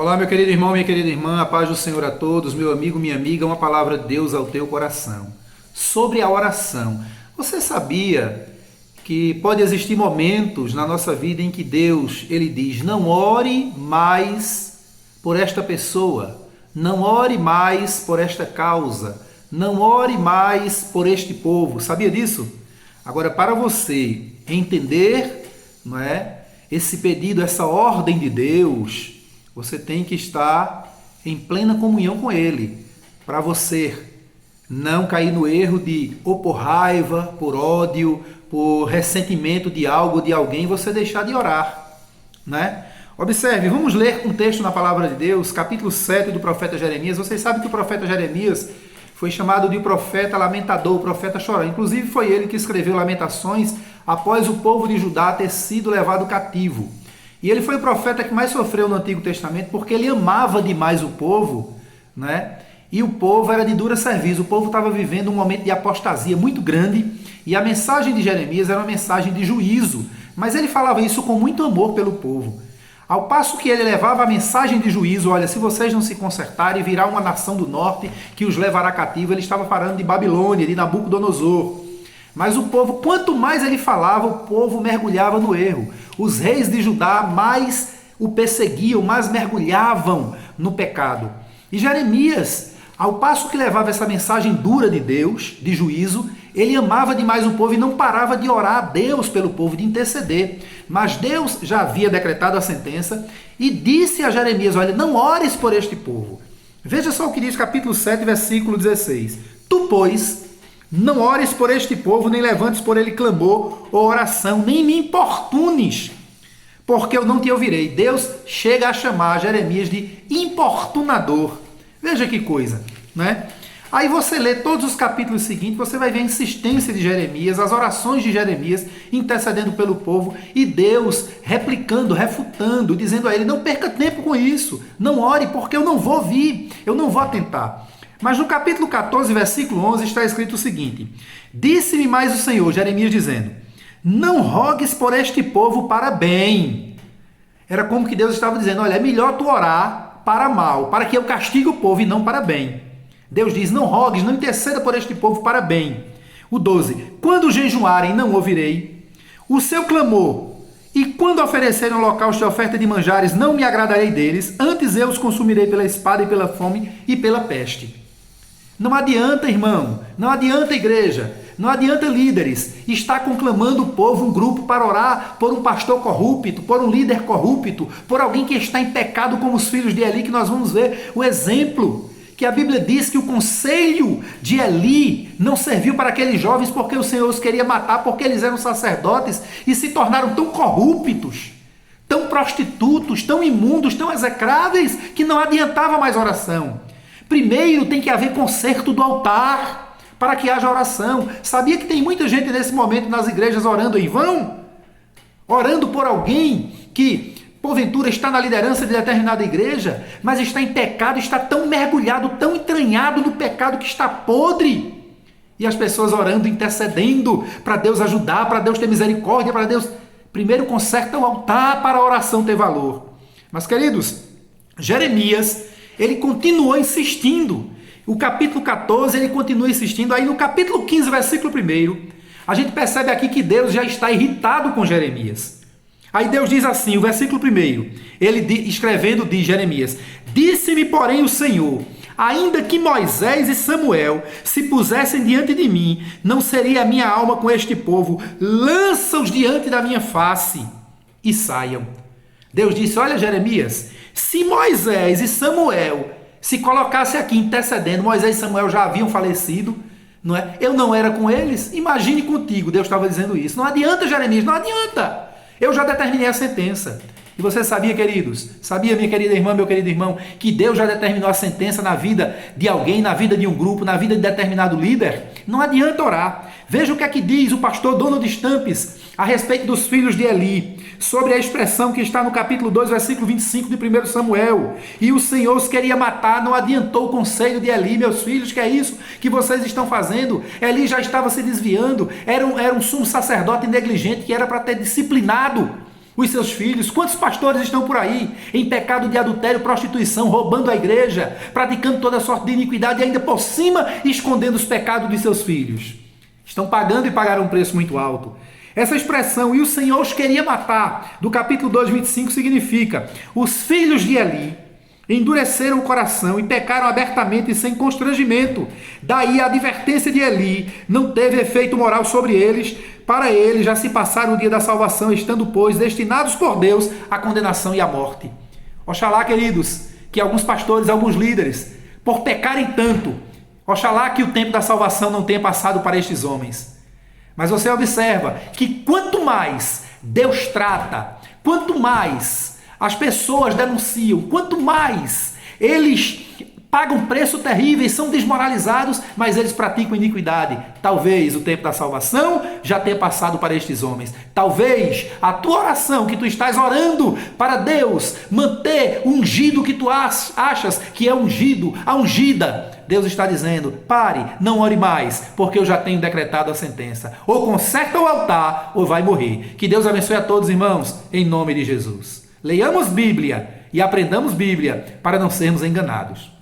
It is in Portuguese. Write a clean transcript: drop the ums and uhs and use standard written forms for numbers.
Olá, meu querido irmão, minha querida irmã, a paz do Senhor a todos, meu amigo, minha amiga, uma palavra de Deus ao teu coração. Sobre a oração, você sabia que pode existir momentos na nossa vida em que Deus, ele diz, não ore mais por esta pessoa, não ore mais por esta causa, não ore mais por este povo, sabia disso? Agora, para você entender, não é, esse pedido, essa ordem de Deus, você tem que estar em plena comunhão com Ele, para você não cair no erro de, ou por raiva, por ódio, por ressentimento de algo, de alguém, você deixar de orar, né? Observe, vamos ler um texto na palavra de Deus, capítulo 7 do profeta Jeremias. Vocês sabem que o profeta Jeremias foi chamado de profeta lamentador, o profeta chorão. Inclusive foi ele que escreveu Lamentações após o povo de Judá ter sido levado cativo. E ele foi o profeta que mais sofreu no Antigo Testamento porque ele amava demais o povo, né? E o povo era de dura serviço, o povo estava vivendo um momento de apostasia muito grande e a mensagem de Jeremias era uma mensagem de juízo, mas ele falava isso com muito amor pelo povo. Ao passo que ele levava a mensagem de juízo, olha, se vocês não se consertarem, virá uma nação do norte que os levará cativo. Ele estava falando de Babilônia, de Nabucodonosor. Mas o povo, quanto mais ele falava, o povo mergulhava no erro. Os reis de Judá mais o perseguiam, mais mergulhavam no pecado. E Jeremias, ao passo que levava essa mensagem dura de Deus, de juízo, ele amava demais o povo e não parava de orar a Deus pelo povo, de interceder. Mas Deus já havia decretado a sentença e disse a Jeremias, olha, não ores por este povo. Veja só o que diz capítulo 7, versículo 16. Tu, pois, não ores por este povo, nem levantes por ele clamor ou oração, nem me importunes, porque eu não te ouvirei. Deus chega a chamar Jeremias de importunador. Veja que coisa, né? Aí você lê todos os capítulos seguintes, você vai ver a insistência de Jeremias, as orações de Jeremias intercedendo pelo povo e Deus replicando, refutando, dizendo a ele, não perca tempo com isso, não ore porque eu não vou ouvir, eu não vou atentar. Mas no capítulo 14, versículo 11, está escrito o seguinte, disse-me mais o Senhor, Jeremias dizendo, não rogues por este povo para bem. Era como que Deus estava dizendo, olha, é melhor tu orar para mal, para que eu castigue o povo e não para bem. Deus diz, não rogues, não interceda por este povo para bem. O 12, quando jejuarem, não ouvirei. O seu clamor, e quando oferecerem holocausto e oferta de manjares, não me agradarei deles, antes eu os consumirei pela espada e pela fome e pela peste. Não adianta, irmão, não adianta, igreja, não adianta, líderes, estar conclamando o povo, um grupo para orar por um pastor corrupto, por um líder corrupto, por alguém que está em pecado como os filhos de Eli, que nós vamos ver o exemplo. Que a Bíblia diz que o conselho de Eli não serviu para aqueles jovens porque o Senhor os queria matar, porque eles eram sacerdotes e se tornaram tão corruptos, tão prostitutos, tão imundos, tão execráveis, que não adiantava mais oração. Primeiro tem que haver conserto do altar para que haja oração. Sabia que tem muita gente nesse momento nas igrejas orando em vão? Orando por alguém que porventura está na liderança de determinada igreja, mas está em pecado, está tão mergulhado, tão entranhado no pecado que está podre. E as pessoas orando, intercedendo para Deus ajudar, para Deus ter misericórdia, para Deus... Primeiro conserta o altar para a oração ter valor. Mas, queridos, Jeremias, ele continuou insistindo. O capítulo 14, ele continua insistindo. Aí no capítulo 15, versículo 1, a gente percebe aqui que Deus já está irritado com Jeremias. Aí Deus diz assim, o versículo 1, ele escrevendo diz Jeremias, disse-me porém o Senhor, ainda que Moisés e Samuel se pusessem diante de mim, não seria a minha alma com este povo, lança-os diante da minha face e saiam. Deus disse, olha Jeremias, se Moisés e Samuel se colocassem aqui intercedendo, Moisés e Samuel já haviam falecido, não é? Eu não era com eles, imagine contigo, Deus estava dizendo isso, não adianta Jeremias, não adianta. Eu já determinei a sentença. E você sabia, queridos? Sabia, minha querida irmã, meu querido irmão, que Deus já determinou a sentença na vida de alguém, na vida de um grupo, na vida de determinado líder? Não adianta orar. Veja o que é que diz o pastor Donald Stampes a respeito dos filhos de Eli, sobre a expressão que está no capítulo 2, versículo 25 de 1 Samuel. E o Senhor os queria matar, não adiantou o conselho de Eli, meus filhos, que é isso que vocês estão fazendo? Eli já estava se desviando, era um sumo sacerdote negligente que era para ter disciplinado os seus filhos? Quantos pastores estão por aí em pecado de adultério, prostituição, roubando a igreja, praticando toda sorte de iniquidade e ainda por cima escondendo os pecados de seus filhos? Estão pagando e pagaram um preço muito alto. Essa expressão, e o Senhor os queria matar, do capítulo 2, 25, significa: os filhos de Eli endureceram o coração e pecaram abertamente e sem constrangimento. Daí a advertência de Eli não teve efeito moral sobre eles. Para eles já se passaram o dia da salvação, estando, pois, destinados por Deus à condenação e à morte. Oxalá, queridos, que alguns pastores, alguns líderes, por pecarem tanto, oxalá que o tempo da salvação não tenha passado para estes homens. Mas você observa que quanto mais Deus trata, quanto mais as pessoas denunciam, quanto mais eles pagam preço terrível e são desmoralizados, mas eles praticam iniquidade. Talvez o tempo da salvação já tenha passado para estes homens. Talvez a tua oração que tu estás orando para Deus manter o ungido que tu achas que é ungido, a ungida, Deus está dizendo: pare, não ore mais, porque eu já tenho decretado a sentença. Ou conserta o altar, ou vai morrer. Que Deus abençoe a todos, irmãos, em nome de Jesus. Leiamos Bíblia e aprendamos Bíblia para não sermos enganados.